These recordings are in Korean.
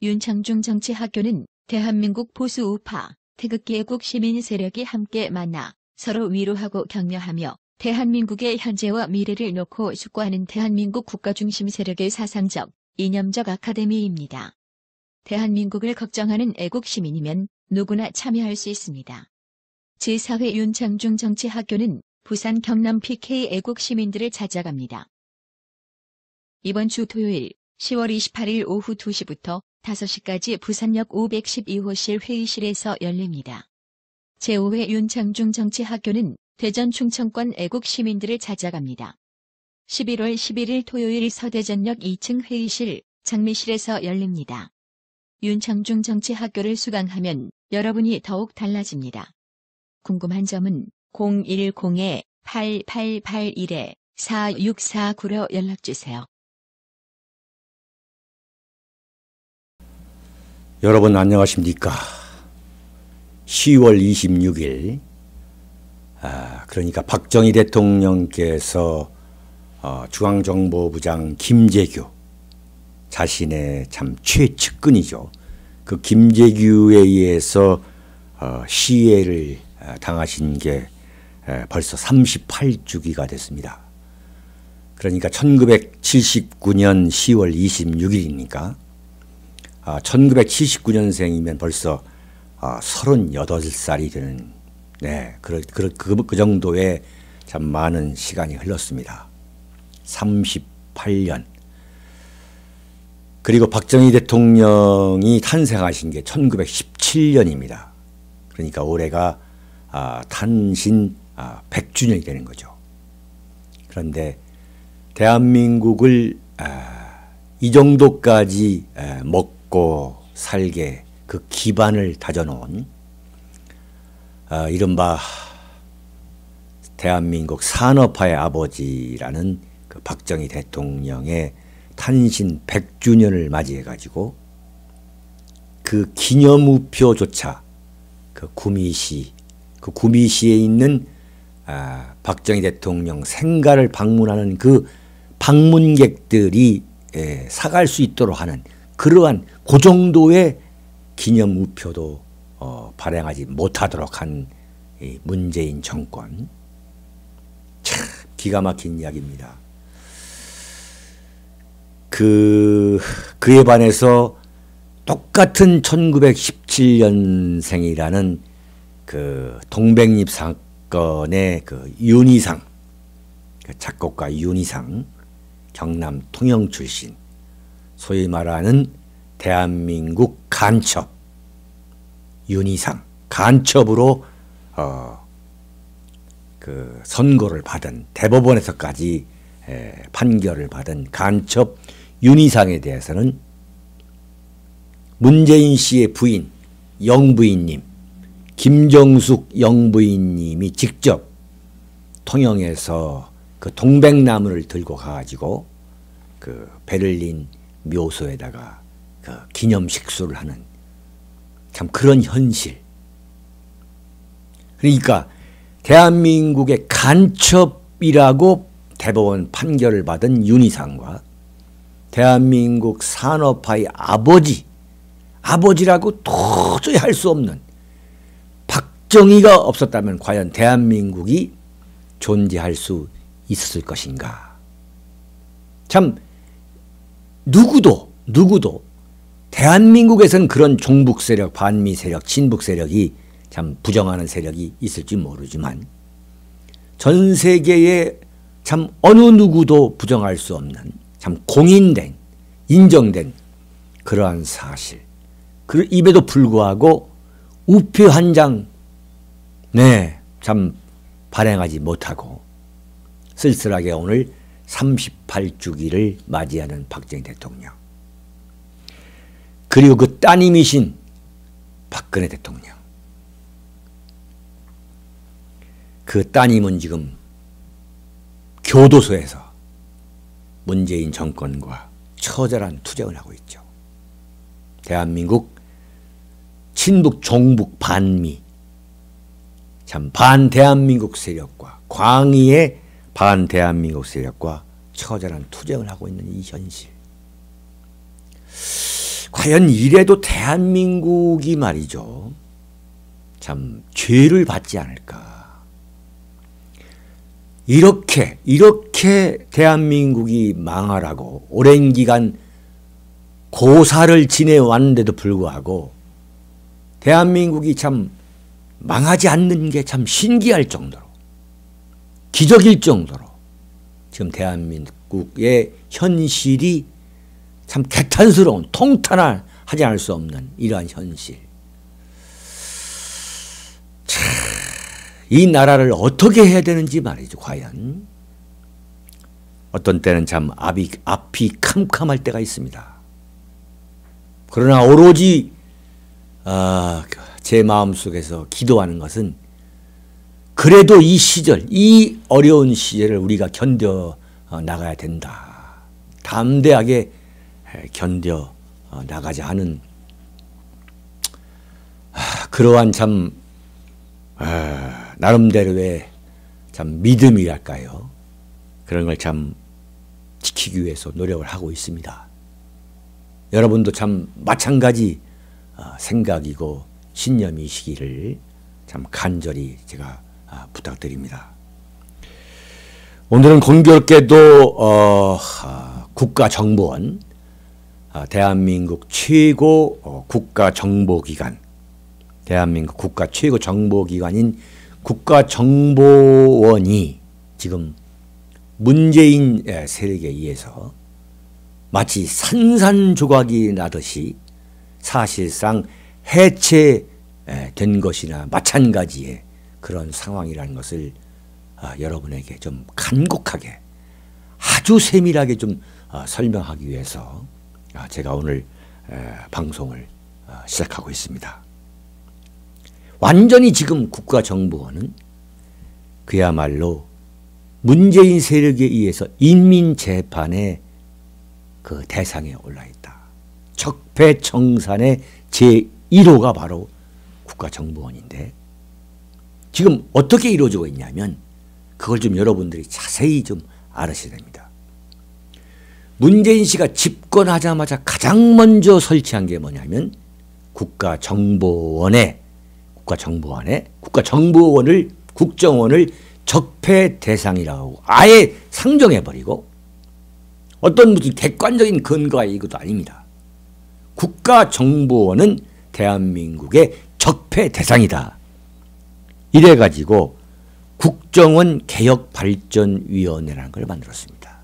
윤창중 정치학교는 대한민국 보수 우파, 태극기 애국 시민 세력이 함께 만나 서로 위로하고 격려하며 대한민국의 현재와 미래를 놓고 숙고하는 대한민국 국가중심 세력의 사상적, 이념적 아카데미입니다. 대한민국을 걱정하는 애국 시민이면 누구나 참여할 수 있습니다. 제4회 윤창중 정치학교는 부산 경남 PK 애국 시민들을 찾아갑니다. 이번 주 토요일 10월 28일 오후 2시부터 5시까지 부산역 512호실 회의실에서 열립니다. 제5회 윤창중 정치학교는 대전 충청권 애국 시민들을 찾아갑니다. 11월 11일 토요일 서대전역 2층 회의실 장미실에서 열립니다. 윤창중 정치학교를 수강하면 여러분이 더욱 달라집니다. 궁금한 점은 010-8881-4649로 연락주세요. 여러분 안녕하십니까. 10월 26일 그러니까 박정희 대통령께서 중앙정보부장 김재규 자신의 참 최측근이죠. 그 김재규에 의해서 시해를 당하신 게 벌써 38주기가 됐습니다. 그러니까 1979년 10월 26일이니까 1979년생이면 벌써 38살이 되는 그 정도의 참 많은 시간이 흘렀습니다. 38년. 그리고 박정희 대통령이 탄생하신 게 1917년입니다. 그러니까 올해가 탄신 100주년이 되는 거죠. 그런데 대한민국을 이 정도까지 먹고 살게 그 기반을 다져놓은 이른바 대한민국 산업화의 아버지라는 그 박정희 대통령의 탄신 100주년을 맞이해가지고 그 기념우표조차 그 구미시에 있는 박정희 대통령 생가를 방문하는 그 방문객들이 사갈 수 있도록 하는 그러한 그 정도의 기념우표도 발행하지 못하도록 한 문재인 정권. 참 기가 막힌 이야기입니다. 그에 반해서 똑같은 1917년생이라는 그 동백잎 사건의 그 윤희상, 그 작곡가 윤희상, 경남 통영 출신, 소위 말하는 대한민국 간첩 윤희상, 간첩으로 그 선고를 받은 대법원에서까지 판결을 받은 간첩 윤희상에 대해서는 문재인 씨의 부인 영부인님, 김정숙 영부인님이 직접 통영에서 그 동백나무를 들고 가가지고 그 베를린 묘소에다가 그 기념식수를 하는 참 그런 현실. 그러니까 대한민국의 간첩이라고 대법원 판결을 받은 윤희상과 대한민국 산업화의 아버지라고 도저히 할 수 없는 박정희가 없었다면 과연 대한민국이 존재할 수 있었을 것인가. 참 누구도 대한민국에서는 그런 종북 세력, 반미 세력, 친북 세력이 참 부정하는 세력이 있을지 모르지만 전 세계에 참 어느 누구도 부정할 수 없는 참 공인된, 인정된 그러한 사실. 그 입에도 불구하고 우표 한 장, 참 발행하지 못하고 쓸쓸하게 오늘 38주기를 맞이하는 박정희 대통령. 그리고 그 따님이신 박근혜 대통령. 그 따님은 지금 교도소에서 문재인 정권과 처절한 투쟁을 하고 있죠. 대한민국 친북, 종북, 반미, 참 반대한민국 세력과 광의의 반대한민국 세력과 처절한 투쟁을 하고 있는 이 현실. 과연 이래도 대한민국이 말이죠. 참 죄를 받지 않을까. 이렇게 대한민국이 망하라고 오랜 기간 고사를 지내왔는데도 불구하고 대한민국이 참 망하지 않는 게 참 신기할 정도로, 기적일 정도로 지금 대한민국의 현실이 참 개탄스러운, 통탄하지 않을 수 없는 이러한 현실. 참, 이 나라를 어떻게 해야 되는지 말이죠. 과연 어떤 때는 참 앞이 캄캄할 때가 있습니다. 그러나 오로지 제 마음속에서 기도하는 것은 그래도 이 시절, 이 어려운 시절을 우리가 견뎌 나가야 된다. 담대하게 견뎌 나가자 하는 그러한 참 나름대로의 참 믿음이랄까요. 그런 걸 참 지키기 위해서 노력을 하고 있습니다. 여러분도 참 마찬가지 생각이고 신념이시기를 참 간절히 제가 부탁드립니다. 오늘은 공교롭게도 국가정보원, 대한민국 최고 국가정보기관, 대한민국 국가 최고 정보기관인 국가정보원이 지금 문재인 세력에 의해서 마치 산산조각이 나듯이 사실상 해체된 것이나 마찬가지의 그런 상황이라는 것을 여러분에게 좀 간곡하게 아주 세밀하게 좀 설명하기 위해서 제가 오늘 방송을 시작하고 있습니다. 완전히 지금 국가정보원은 그야말로 문재인 세력에 의해서 인민재판의 그 대상에 올라있다. 적폐청산의 제1호가 바로 국가정보원인데 지금 어떻게 이루어지고 있냐면 그걸 좀 여러분들이 자세히 좀 알으셔야 됩니다. 문재인 씨가 집권하자마자 가장 먼저 설치한 게 뭐냐면 국가정보원을 국정원을 적폐 대상이라고 아예 상정해버리고 어떤 무슨 객관적인 근거가 이것도 아닙니다. 국가정보원은 대한민국의 적폐 대상이다. 이래가지고 국정원 개혁발전위원회라는 걸 만들었습니다.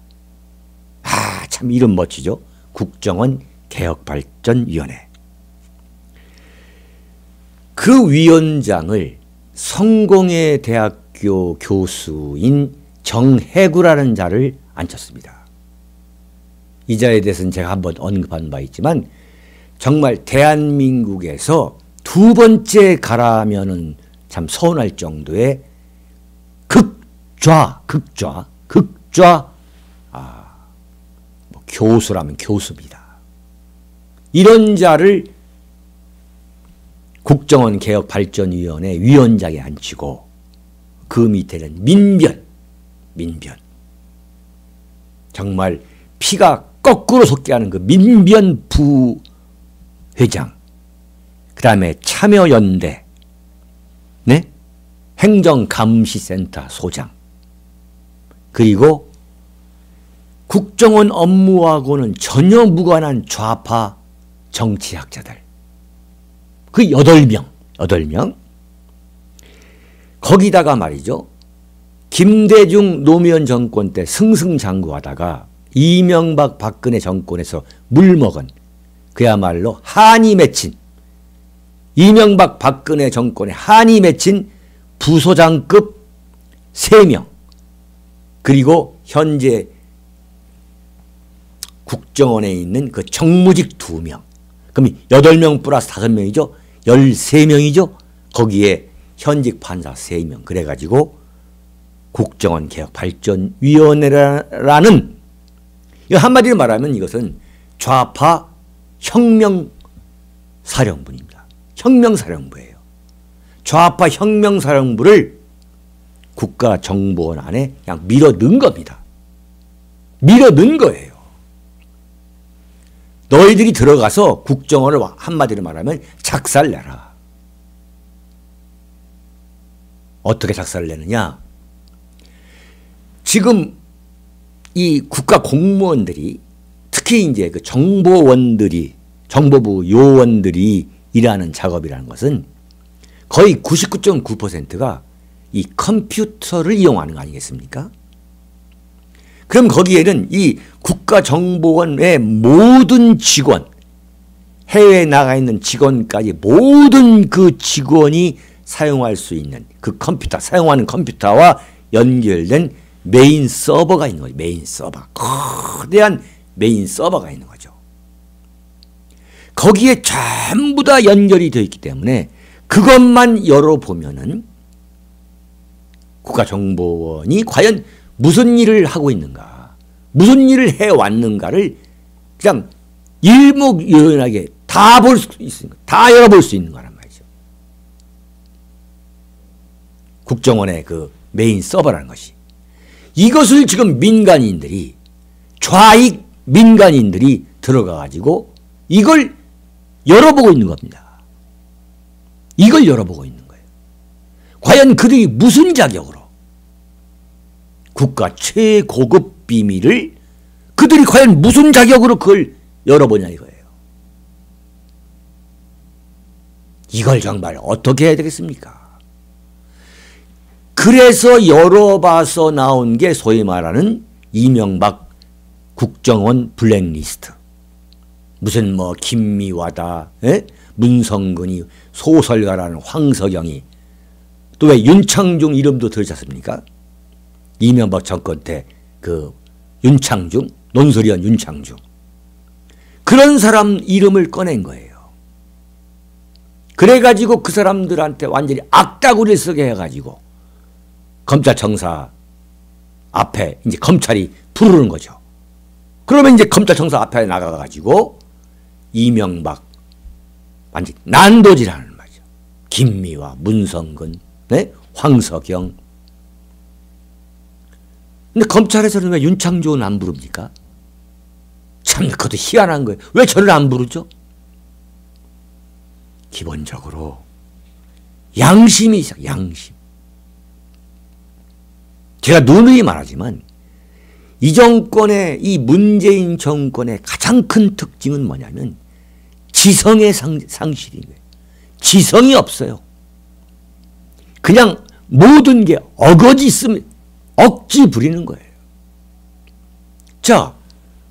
참 이름 멋지죠. 국정원 개혁발전위원회. 그 위원장을 성공회 대학교 교수인 정해구라는 자를 앉혔습니다. 이 자에 대해서는 제가 한번 언급한 바 있지만 정말 대한민국에서 두 번째 가라면은 참 서운할 정도의 극좌 교수라면 교수입니다. 이런 자를 국정원 개혁발전위원회 위원장에 앉히고 그 밑에는 민변 정말 피가 거꾸로 솟게 하는 그 민변 부회장, 그 다음에 참여연대 행정감시센터 소장, 그리고 국정원 업무하고는 전혀 무관한 좌파 정치학자들 그 8명 거기다가 말이죠. 김대중 노무현 정권 때 승승장구하다가 이명박 박근혜 정권에서 물먹은 그야말로 한이 맺힌 이명박 박근혜 정권에 한이 맺힌 부소장급 3명 그리고 현재 국정원에 있는 그 정무직 2명 그럼 8명 플러스 5명이죠. 13명이죠. 거기에 현직 판사 3명 그래가지고 국정원 개혁발전위원회라는 한마디로 말하면 이것은 좌파 혁명사령부입니다. 혁명사령부예요. 좌파 혁명사령부를 국가정보원 안에 그냥 밀어넣은 겁니다. 밀어넣은 거예요. 너희들이 들어가서 국정원을 한마디로 말하면 작살내라. 어떻게 작살을 내느냐? 지금 이 국가 공무원들이 특히 이제 그 정보원들이 정보부 요원들이 일하는 작업이라는 것은 거의 99.9%가 이 컴퓨터를 이용하는 거 아니겠습니까? 그럼 거기에는 이 국가정보원의 모든 직원, 해외에 나가 있는 직원까지 모든 그 직원이 사용할 수 있는 그 컴퓨터, 사용하는 컴퓨터와 연결된 메인 서버가 있는 거죠. 메인 서버. 거대한 메인 서버가 있는 거죠. 거기에 전부 다 연결이 되어 있기 때문에 그것만 열어보면은 국가정보원이 과연 무슨 일을 하고 있는가, 무슨 일을 해왔는가를 그냥 일목요연하게 다 볼 수 있습니다. 다 열어볼 수 있는 거란 말이죠. 국정원의 그 메인 서버라는 것이. 이것을 지금 민간인들이, 좌익 민간인들이 들어가가지고 이걸 열어보고 있는 겁니다. 이걸 열어보고 있는 거예요. 과연 그들이 무슨 자격으로 국가 최고급 비밀을 그들이 과연 무슨 자격으로 그걸 열어보냐 이거예요. 이걸 정말 어떻게 해야 되겠습니까? 그래서 열어봐서 나온 게 소위 말하는 이명박 국정원 블랙리스트. 무슨 뭐 김미화다, 문성근이, 소설가라는 황석영이, 또 왜 윤창중 이름도 들지 않습니까? 이명박 정권 때 그 윤창중, 논설위원 윤창중. 그런 사람 이름을 꺼낸 거예요. 그래가지고 그 사람들한테 완전히 악다구리를 쓰게 해가지고 검찰청사 앞에 이제 검찰이 부르는 거죠. 그러면 이제 검찰청사 앞에 나가가지고 이명박 완전 난도질하는 말이죠. 김미화, 문성근, 황석영. 근데 검찰에서는 왜 윤창중은 안 부릅니까? 참 그것도 희한한 거예요. 왜 저를 안 부르죠? 기본적으로 양심이 있어요. 양심. 제가 누누이 말하지만 이 정권의, 이 문재인 정권의 가장 큰 특징은 뭐냐면 지성의 상실인 거예요. 지성이 없어요. 그냥 모든 게 어거지 있으면 억지 부리는 거예요. 자,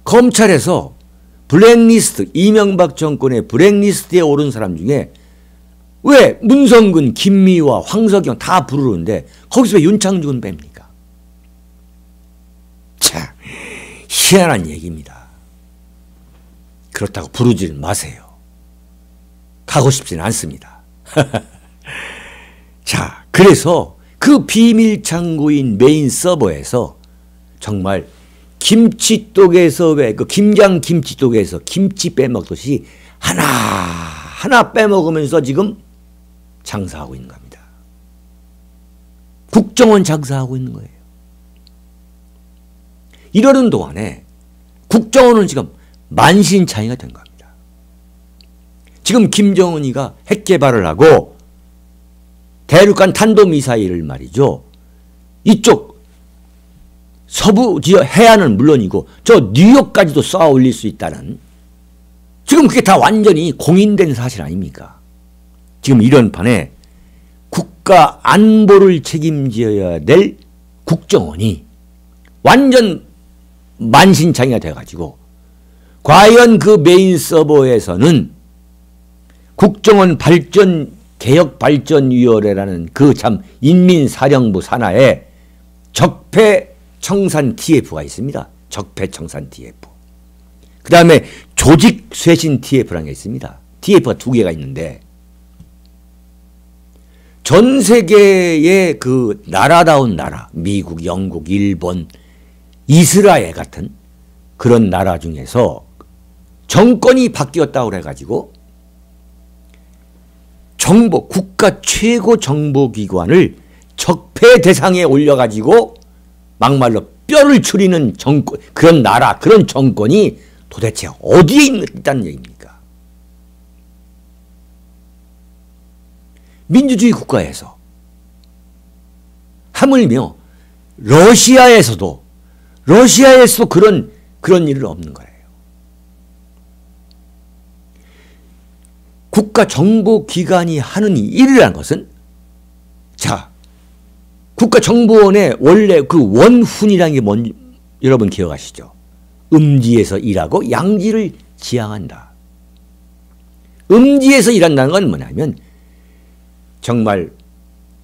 검찰에서 블랙리스트, 이명박 정권의 블랙리스트에 오른 사람 중에 왜 문성근, 김미화, 황석영 다 부르는데 거기서 왜 윤창중은 뺍니까? 참 희한한 얘기입니다. 그렇다고 부르지는 마세요. 가고 싶지는 않습니다. 자, 그래서 그 비밀창고인 메인 서버에서 정말 김치독에서 왜 그 김장 김치독에서 김치 빼먹듯이 하나 빼먹으면서 지금 장사하고 있는 겁니다. 국정원 장사하고 있는 거예요. 이러는 동안에 국정원은 지금 만신창이가 된 겁니다. 지금 김정은이가 핵 개발을 하고 대륙간 탄도미사일을 말이죠. 이쪽 서부 지역 해안은 물론이고 저 뉴욕까지도 쏘아 올릴 수 있다는, 지금 그게 다 완전히 공인된 사실 아닙니까? 지금 이런 판에 국가 안보를 책임져야 될 국정원이 완전 만신창이가 돼가지고 과연 그 메인 서버에서는 국정원 개혁발전위원회라는 그 참 인민사령부 산하에 적폐청산 TF가 있습니다. 적폐청산 TF. 그 다음에 조직쇄신 TF라는 게 있습니다. TF가 2개가 있는데 전 세계의 그 나라다운 나라, 미국, 영국, 일본, 이스라엘 같은 그런 나라 중에서 정권이 바뀌었다고 해가지고 국가 최고 정보기관을 적폐 대상에 올려가지고 막말로 뼈를 추리는 정권, 그런 나라, 그런 정권이 도대체 어디에 있다는 얘기입니까? 민주주의 국가에서 하물며 러시아에서도 그런 일은 없는 거예요. 국가정보기관이 하는 일이라는 것은, 자, 국가정보원의 원래 그 원훈이라는 게 뭔지 여러분 기억하시죠? 음지에서 일하고 양지를 지향한다. 음지에서 일한다는 건 뭐냐면 정말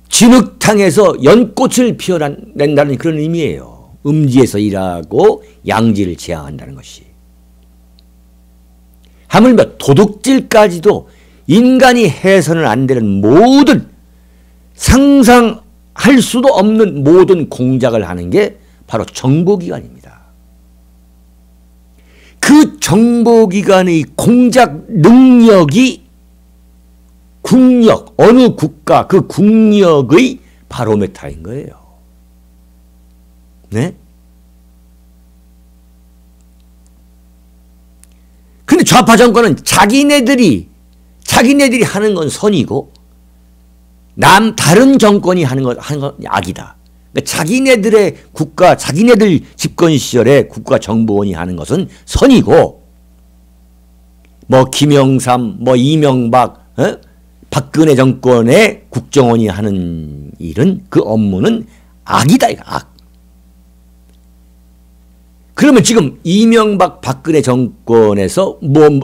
진흙탕에서 연꽃을 피워낸다는 그런 의미예요. 음지에서 일하고 양지를 지향한다는 것이. 하물며 도둑질까지도 인간이 해서는 안 되는 모든, 상상할 수도 없는 모든 공작을 하는 게 바로 정보기관입니다. 그 정보기관의 공작 능력이 국력, 어느 국가 그 국력의 바로메타인 거예요. 네? 근데 좌파 정권은 자기네들이 하는 건 선이고 다른 정권이 하는 건 악이다. 그러니까 자기네들의 국가, 자기네들 집권 시절에 국가정보원이 하는 것은 선이고, 뭐 김영삼, 뭐 이명박, 박근혜 정권의 국정원이 하는 일은, 그 업무는 악이다, 이거 악. 그러면 지금 이명박 박근혜 정권에서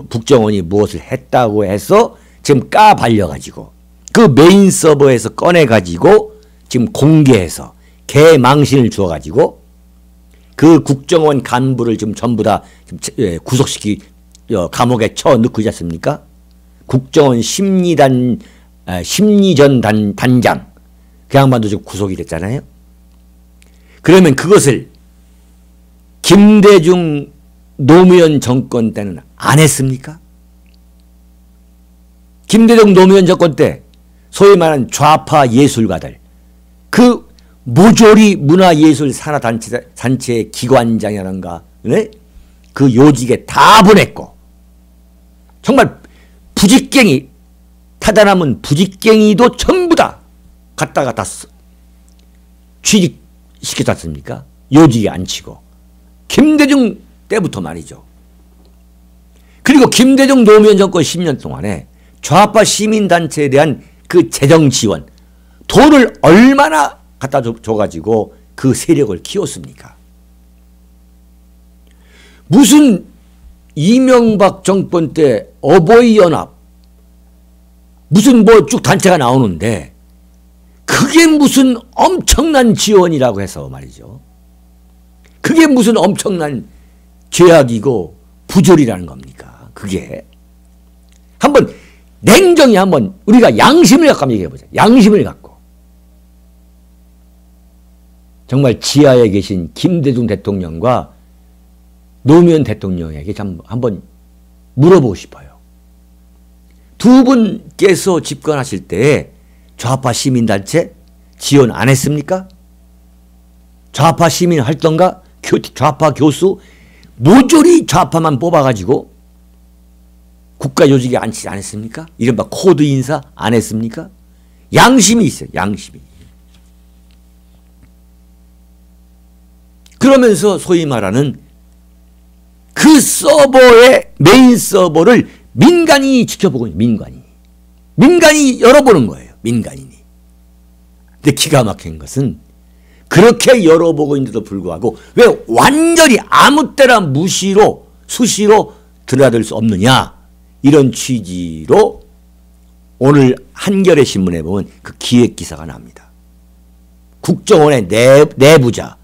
국정원이 무엇을 했다고 해서 지금 까발려가지고 그 메인 서버에서 꺼내가지고 지금 공개해서 개망신을 주어가지고 그 국정원 간부를 지금 전부 다 구속시키 감옥에 쳐넣고 있지 않습니까? 국정원 심리전 단장 그 양반도 지금 구속이 됐잖아요. 그러면 그것을 김대중 노무현 정권 때는 안 했습니까? 김대중 노무현 정권 때 소위 말하는 좌파 예술가들, 그 모조리 문화예술 산하단체의 기관장이라는가, 네? 그 요직에 다 보냈고, 정말 부직갱이, 타다남은 부직갱이도 전부 다 갖다가 다 취직시켰지 않습니까? 요직에 앉히고. 김대중 때부터 말이죠. 그리고 김대중 노무현 정권 10년 동안에 좌파 시민단체에 대한 그 재정 지원, 돈을 얼마나 갖다 줘가지고 그 세력을 키웠습니까? 무슨 이명박 정권 때 어버이연합, 무슨 뭐 쭉 단체가 나오는데 그게 무슨 엄청난 지원이라고 해서 말이죠. 그게 무슨 엄청난 죄악이고 부조리라는 겁니까? 그게. 한번 냉정히 한번 우리가 양심을 갖고 한번 얘기해보자. 양심을 갖고. 정말 지하에 계신 김대중 대통령과 노무현 대통령에게 한번 물어보고 싶어요. 두 분께서 집권하실 때 좌파 시민단체 지원 안 했습니까? 좌파 시민 활동가, 좌파 교수, 모조리 좌파만 뽑아가지고 국가요직에 앉히지 않았습니까? 이른바 코드 인사 안 했습니까? 양심이 있어요. 양심이. 그러면서 소위 말하는 그 서버의 메인 서버를 민간인이 지켜보고 있는 민간이 열어보는 거예요. 민간인이. 근데 기가 막힌 것은 그렇게 열어보고 있는데도 불구하고 왜 완전히 아무 때나 무시로 수시로 드나들 수 없느냐, 이런 취지로 오늘 한겨레 신문에 보면 그 기획 기사가 납니다. 국정원의 내부자,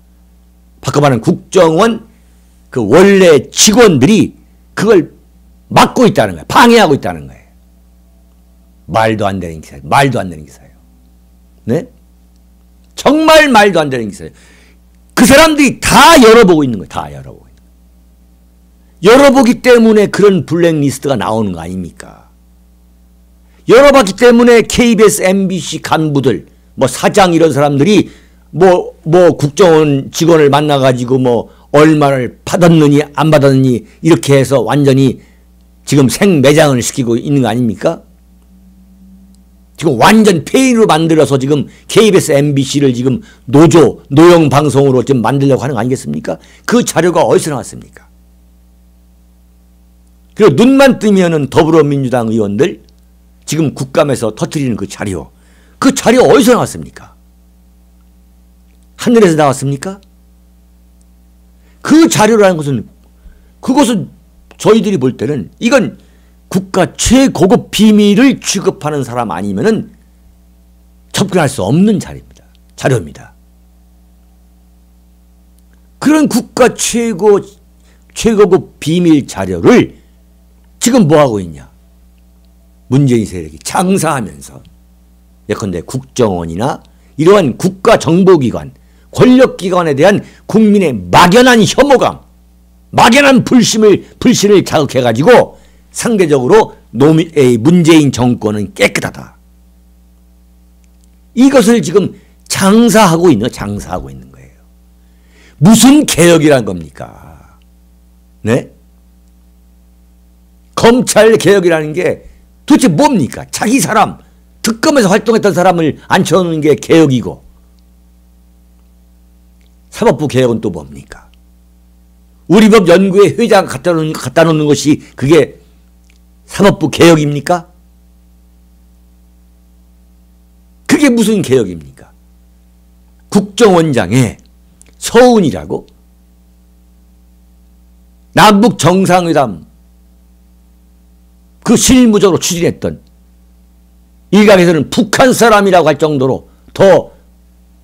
바꿔 말하면 국정원 그 원래 직원들이 그걸 막고 있다는 거예요. 방해하고 있다는 거예요. 말도 안 되는 기사예요. 말도 안 되는 기사예요. 네? 정말 말도 안 되는 기사예요. 그 사람들이 다 열어보고 있는 거예요. 다 열어보고 있는 거예요. 열어보기 때문에 그런 블랙리스트가 나오는 거 아닙니까? 열어봤기 때문에 KBS, MBC 간부들, 뭐 사장 이런 사람들이 뭐 국정원 직원을 만나가지고 뭐 얼마를 받았느니 안 받았느니 이렇게 해서 완전히 지금 생매장을 시키고 있는 거 아닙니까? 지금 완전 폐인으로 만들어서 지금 KBS, MBC를 지금 노용 방송으로 지금 만들려고 하는 거 아니겠습니까? 그 자료가 어디서 나왔습니까? 그리고 눈만 뜨면은 더불어민주당 의원들 지금 국감에서 터뜨리는 그 자료 어디서 나왔습니까? 하늘에서 나왔습니까? 그 자료라는 것은 그것은 저희들이 볼 때는 이건 국가 최고급 비밀을 취급하는 사람 아니면은 접근할 수 없는 자료입니다. 그런 국가 최고급 비밀 자료를 지금 뭐하고 있냐? 문재인 세력이 장사하면서 예컨대 국정원이나 이러한 국가정보기관, 권력기관에 대한 국민의 막연한 혐오감, 막연한 불신을 자극해가지고 상대적으로 문재인 정권은 깨끗하다. 이것을 지금 장사하고 있는 거예요. 무슨 개혁이란 겁니까? 네? 검찰 개혁이라는 게 도대체 뭡니까? 자기 사람, 특검에서 활동했던 사람을 앉혀놓는 게 개혁이고, 사법부 개혁은 또 뭡니까? 우리법 연구회 회장 갖다 놓는 것이 그게 사법부 개혁입니까? 그게 무슨 개혁입니까? 국정원장에 서훈이라고 남북 정상회담 그 실무적으로 추진했던, 일각에서는 북한 사람이라고 할 정도로 더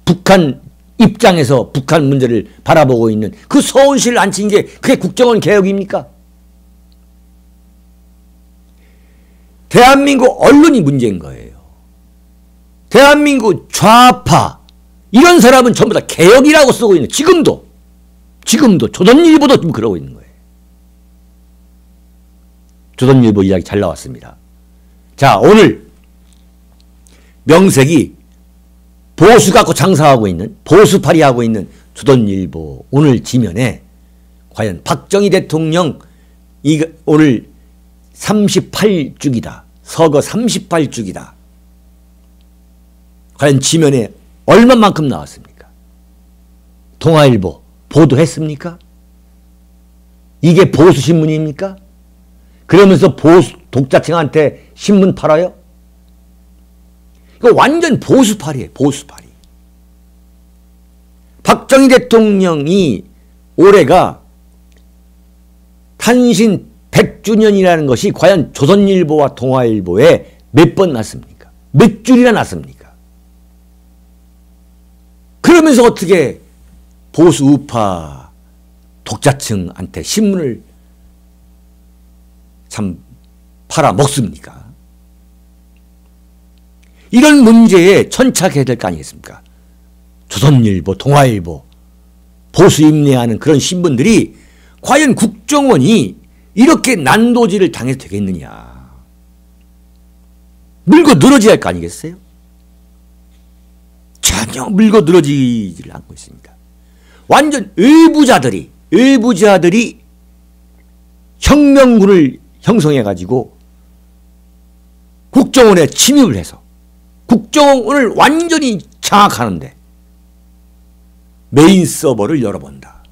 북한 입장에서 북한 문제를 바라보고 있는 그 서훈 씨를 앉힌 게 그게 국정원 개혁입니까? 대한민국 언론이 문제인 거예요. 대한민국 좌파 이런 사람은 전부 다 개혁이라고 쓰고 있는, 지금도 조선일보도 지금 그러고 있는 거예요. 조선일보 이야기 잘 나왔습니다. 자, 오늘 명색이 보수 갖고 장사하고 있는, 보수팔이 하고 있는 조선일보 오늘 지면에 과연 박정희 대통령 오늘 38주기다. 서거 38주기다. 과연 지면에 얼마만큼 나왔습니까? 동아일보 보도했습니까? 이게 보수신문입니까? 그러면서 보수 독자층한테 신문 팔아요? 이거 완전 보수팔이에요. 보수팔이. 박정희 대통령이 올해가 탄신 100주년이라는 것이 과연 조선일보와 동아일보에 몇 번 났습니까? 몇 줄이나 났습니까? 그러면서 어떻게 보수 우파 독자층한테 신문을 참 팔아먹습니까? 이런 문제에 천착해야 될 거 아니겠습니까? 조선일보, 동아일보, 보수 임내하는 그런 신문들이 과연 국정원이 이렇게 난도질을 당해도 되겠느냐. 물고 늘어져야 할 거 아니겠어요? 전혀 물고 늘어지지를 않고 있습니다. 완전 외부자들이 혁명군을 형성해가지고 국정원에 침입을 해서 국정원을 완전히 장악하는데 메인 서버를 열어본다.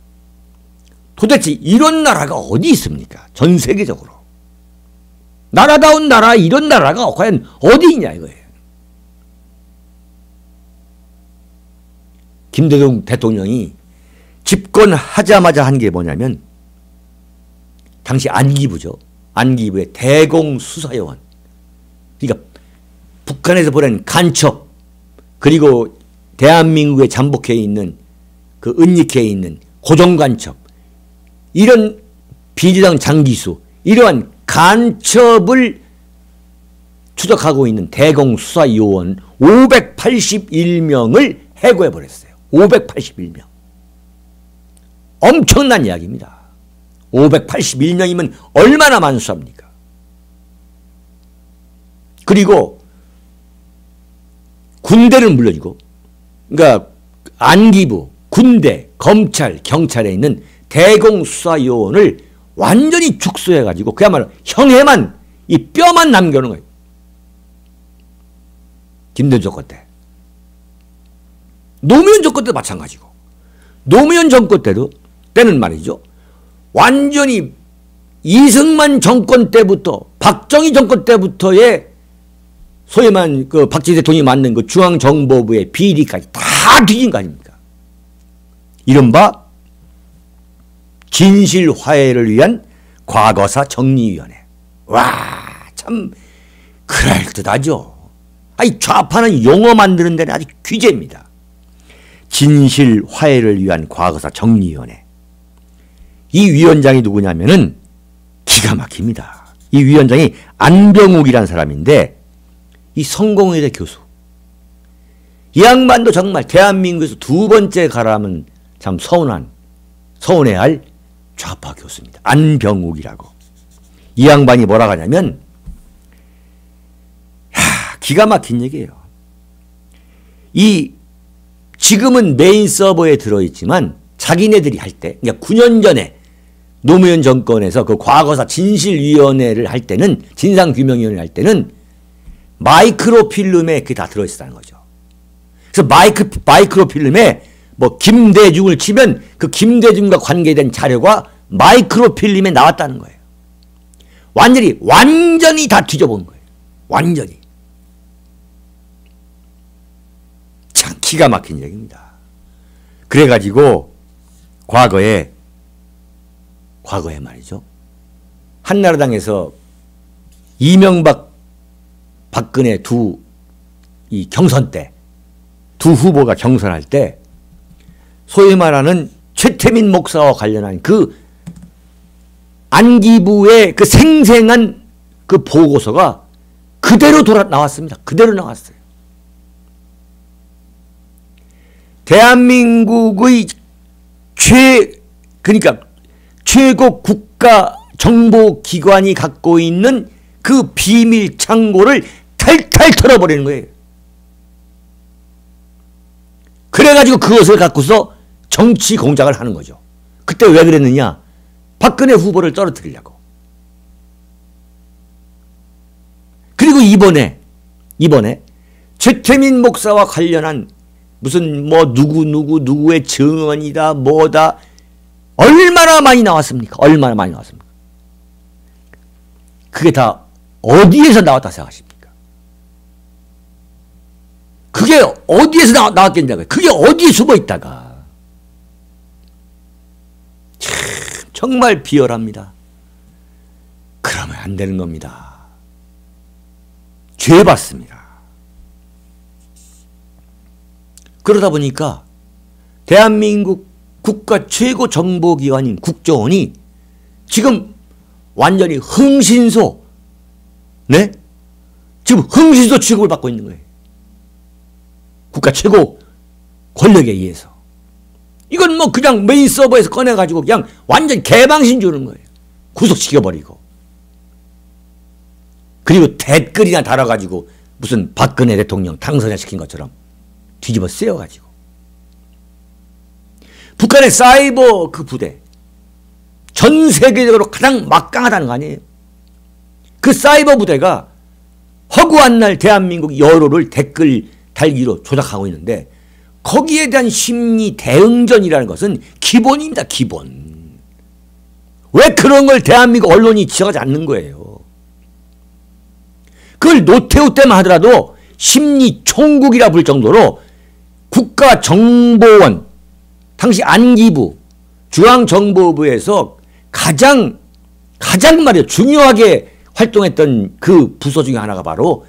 도대체 이런 나라가 어디 있습니까? 전 세계적으로. 나라다운 나라, 이런 나라가 과연 어디 있냐 이거예요. 김대중 대통령이 집권하자마자 한 게 뭐냐면 당시 안기부죠. 안기부의 대공수사요원. 그러니까 북한에서 보낸 간첩, 그리고 대한민국에 잠복해 있는 그 은닉해 있는 고정간첩, 이런 비리당 장기수, 이러한 간첩을 추적하고 있는 대공수사요원 581명을 해고해버렸어요. 581명. 엄청난 이야기입니다. 581명이면 얼마나 많은 수합니까? 그리고 군대를 물려주고, 그러니까 안기부, 군대, 검찰, 경찰에 있는 대공수사요원을 완전히 축소해가지고 그야말로 형해만, 이 뼈만 남겨놓은 거예요. 김대중 정권 때. 노무현 정권 때도 마찬가지고. 노무현 정권 때는 말이죠. 완전히 이승만 정권 때부터, 박정희 정권 때부터의 소위 말하는 그 박정희 대통령이 만든 그 중앙정보부의 비리까지 다 뒤진 거 아닙니까? 이른바 진실화해를 위한 과거사 정리위원회. 와, 참 그럴듯하죠. 아니, 좌파는 용어 만드는 데는 아주 귀재입니다. 진실화해를 위한 과거사 정리위원회. 이 위원장이 누구냐면은 기가 막힙니다. 이 위원장이 안병욱이라는 사람인데, 이 성공회대 교수. 이 양반도 정말 대한민국에서 두 번째 가라면 참 서운해야 할 좌파 교수입니다. 안병욱이라고. 이 양반이 뭐라고 하냐면, 기가 막힌 얘기예요. 지금은 메인 서버에 들어있지만 자기네들이 할 때, 그러니까 9년 전에 노무현 정권에서 그 과거사 진실위원회를 할 때는, 진상규명위원회 할 때는 마이크로필름에 그게 다 들어있었다는 거죠. 그래서 마이크로필름에 뭐 김대중을 치면 그 김대중과 관계된 자료가 마이크로필름에 나왔다는 거예요. 완전히 다 뒤져본 거예요. 완전히. 참 기가 막힌 얘기입니다. 그래가지고 과거에 말이죠. 한나라당에서 이명박, 박근혜 이 경선 때, 두 후보가 경선할 때 소위 말하는 최태민 목사와 관련한 그 안기부의 그 생생한 그 보고서가 그대로 나왔습니다. 그대로 나왔어요. 대한민국의 그러니까 최고 국가 정보기관이 갖고 있는 그 비밀 창고를 탈탈 털어버리는 거예요. 그래가지고 그것을 갖고서 정치 공작을 하는 거죠. 그때 왜 그랬느냐? 박근혜 후보를 떨어뜨리려고. 그리고 이번에 최태민 목사와 관련한 무슨 뭐 누구의 증언이다 뭐다 얼마나 많이 나왔습니까? 얼마나 많이 나왔습니까? 그게 다 어디에서 나왔다 생각하십니까? 그게 어디에서 나왔겠냐고요? 그게 어디에 숨어 있다가. 참 정말 비열합니다. 그러면 안 되는 겁니다. 죄 받습니다. 그러다 보니까 대한민국 국가 최고 정보기관인 국정원이 지금 완전히 흥신소, 네? 지금 흥신소 취급을 받고 있는 거예요. 국가 최고 권력에 의해서. 이건 뭐 그냥 메인 서버에서 꺼내가지고 그냥 완전 개방신 주는 거예요. 구속시켜버리고. 그리고 댓글이나 달아가지고 무슨 박근혜 대통령 당선시킨 것처럼 뒤집어 쓰여가지고. 북한의 사이버 그 부대. 전 세계적으로 가장 막강하다는 거 아니에요? 그 사이버 부대가 허구한 날 대한민국 여론을 댓글 달기로 조작하고 있는데 거기에 대한 심리 대응전이라는 것은 기본입니다. 기본. 왜 그런 걸 대한민국 언론이 지적하지 않는 거예요? 그걸 노태우 때만 하더라도 심리 총국이라 부를 정도로 국가정보원, 당시 안기부, 중앙정보부에서 가장 말이에요. 중요하게 활동했던 그 부서 중에 하나가 바로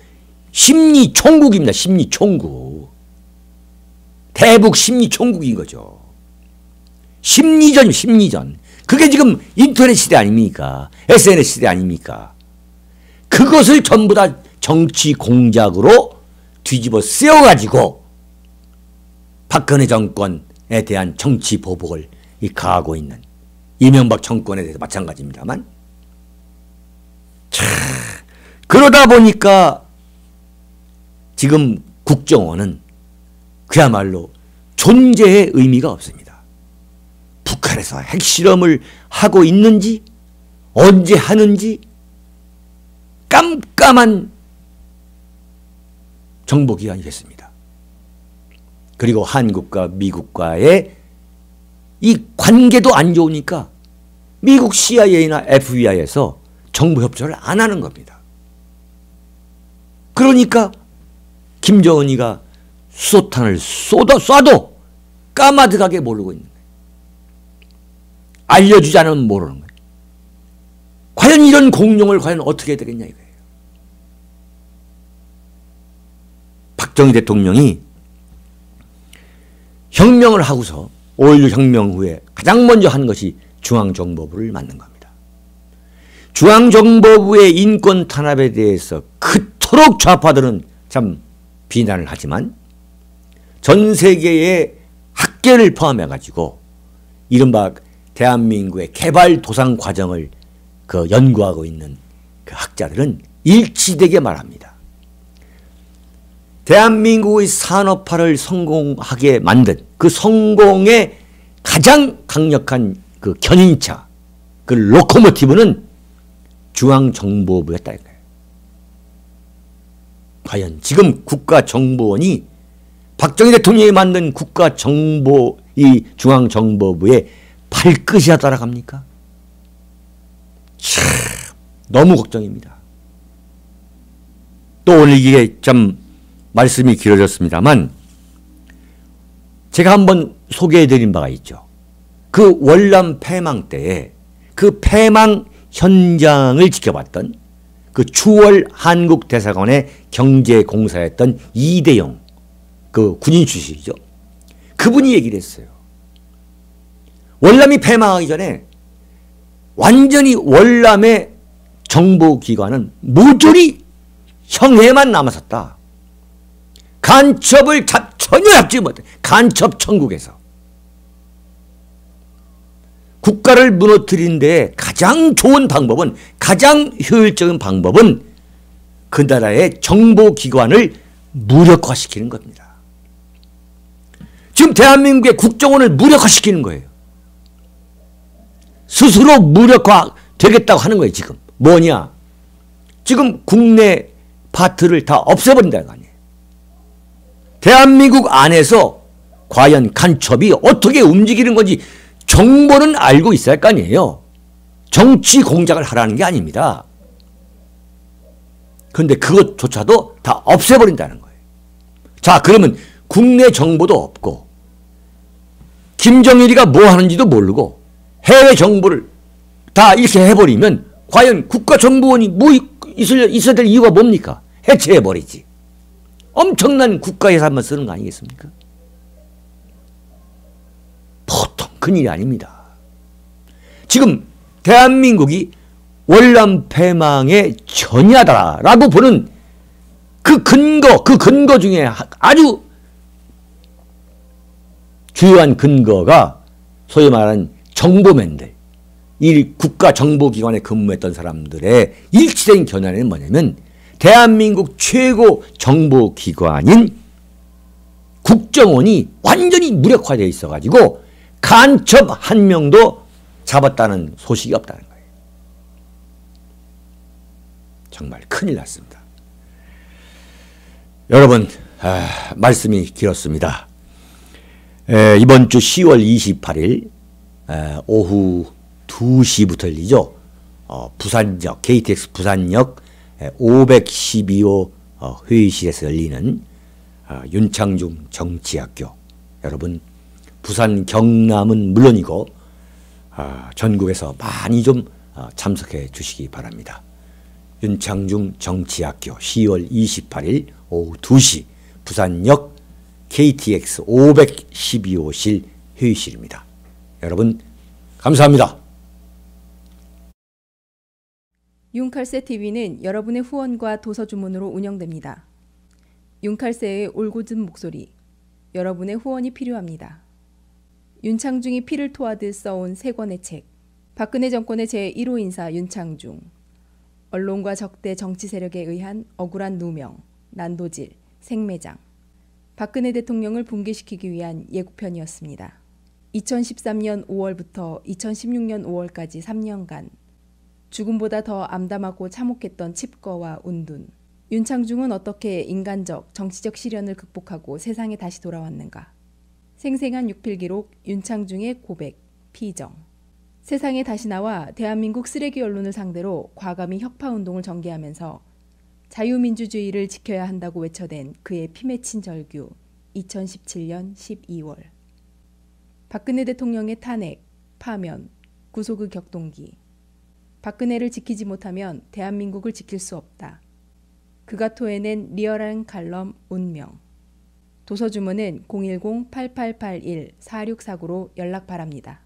심리총국입니다. 심리총국. 대북 심리총국인 거죠. 심리전. 그게 지금 인터넷 시대 아닙니까? SNS 시대 아닙니까? 그것을 전부 다 정치 공작으로 뒤집어 쓰여가지고 박근혜 정권에 대한 정치 보복을 가하고 있는 이명박 정권에 대해서 마찬가지입니다만, 그러다 보니까 지금 국정원은 그야말로 존재의 의미가 없습니다. 북한에 북한에서 핵실험을 하고 있는지, 언제 하는지 깜깜한 정보기관이겠습니다. 그리고 한국과 미국과의 이 관계도 안 좋으니까 미국 CIA나 FBI에서 정보 협조를 안 하는 겁니다. 그러니까 김정은이가 수소탄을 쏴도 까마득하게 모르고 있는 거예요. 알려주지 않으면 모르는 거예요. 과연 이런 공룡을 과연 어떻게 해야 되겠냐 이거예요. 박정희 대통령이 혁명을 하고서 5.16 혁명 후에 가장 먼저 한 것이 중앙정보부를 만든 겁니다. 중앙정보부의 인권 탄압에 대해서 그토록 좌파들은 참 비난을 하지만 전 세계의 학계를 포함해가지고 이른바 대한민국의 개발 도상 과정을 연구하고 있는 그 학자들은 일치되게 말합니다. 대한민국의 산업화를 성공하게 만든 그 성공의 가장 강력한 그 견인차, 그 로코모티브는 중앙정보부였다 이거예요. 과연 지금 국가정보원이 박정희 대통령이 만든 국가정보, 이 중앙정보부의 발끝이라 따라갑니까? 참 너무 걱정입니다. 또 오늘 이게 좀 말씀이 길어졌습니다만 제가 한번 소개해드린 바가 있죠. 그 월남 폐망 때에 그 폐망 현장을 지켜봤던 그 추월 한국대사관의 경제공사였던 이대영 그 군인 출신이죠. 그분이 얘기를 했어요. 월남이 폐망하기 전에 완전히 월남의 정보기관은 모조리 형해만 남았었다. 간첩을 전혀 잡지 못해. 간첩 천국에서. 국가를 무너뜨리는 데 가장 좋은 방법은, 가장 효율적인 방법은 그 나라의 정보기관을 무력화시키는 겁니다. 지금 대한민국의 국정원을 무력화시키는 거예요. 스스로 무력화 되겠다고 하는 거예요. 지금 뭐냐, 지금 국내 파트를 다 없애버린다는 거 아니에요. 대한민국 안에서 과연 간첩이 어떻게 움직이는 건지 정보는 알고 있어야 할 거 아니에요. 정치 공작을 하라는 게 아닙니다. 그런데 그것조차도 다 없애버린다는 거예요. 자, 그러면 국내 정보도 없고 김정일이가 뭐 하는지도 모르고 해외 정보를 다 이렇게 해버리면 과연 국가정보원이 뭐 있어야 될 이유가 뭡니까? 해체해버리지. 엄청난 국가 예산만 쓰는 거 아니겠습니까? 보통 큰일이 아닙니다. 지금 대한민국이 월남 폐망의 전야다라고 보는 그 근거 중에 아주 주요한 근거가 소위 말하는 정보맨들, 이 국가정보기관에 근무했던 사람들의 일치된 견해는 뭐냐면 대한민국 최고 정보기관인 국정원이 완전히 무력화되어 있어가지고 간첩 한 명도 잡았다는 소식이 없다는 거예요. 정말 큰일 났습니다. 여러분, 말씀이 길었습니다. 이번 주 10월 28일 오후 2시부터 열리죠. 부산역, KTX 부산역 512호 회의실에서 열리는 윤창중 정치학교. 여러분, 부산 경남은 물론이고 전국에서 많이 좀 참석해 주시기 바랍니다. 윤창중 정치학교 10월 28일 오후 2시 부산역 KTX 512호실 회의실입니다. 여러분 감사합니다. 윤칼세 TV는 여러분의 후원과 도서 주문으로 운영됩니다. 윤칼세의 올곧은 목소리, 여러분의 후원이 필요합니다. 윤창중이 피를 토하듯 써온 세 권의 책, 박근혜 정권의 제1호 인사 윤창중, 언론과 적대 정치 세력에 의한 억울한 누명, 난도질, 생매장, 박근혜 대통령을 붕괴시키기 위한 예고편이었습니다. 2013년 5월부터 2016년 5월까지 3년간 죽음보다 더 암담하고 참혹했던 칩거와 운둔. 윤창중은 어떻게 인간적, 정치적 시련을 극복하고 세상에 다시 돌아왔는가? 생생한 육필기록 윤창중의 고백, 피정. 세상에 다시 나와 대한민국 쓰레기 언론을 상대로 과감히 혁파운동을 전개하면서 자유민주주의를 지켜야 한다고 외쳐댄 그의 피 맺힌 절규 2017년 12월. 박근혜 대통령의 탄핵, 파면, 구속의 격동기. 박근혜를 지키지 못하면 대한민국을 지킬 수 없다. 그가 토해낸 리얼한 칼럼 운명. 도서주문은 010-8881-4649로 연락 바랍니다.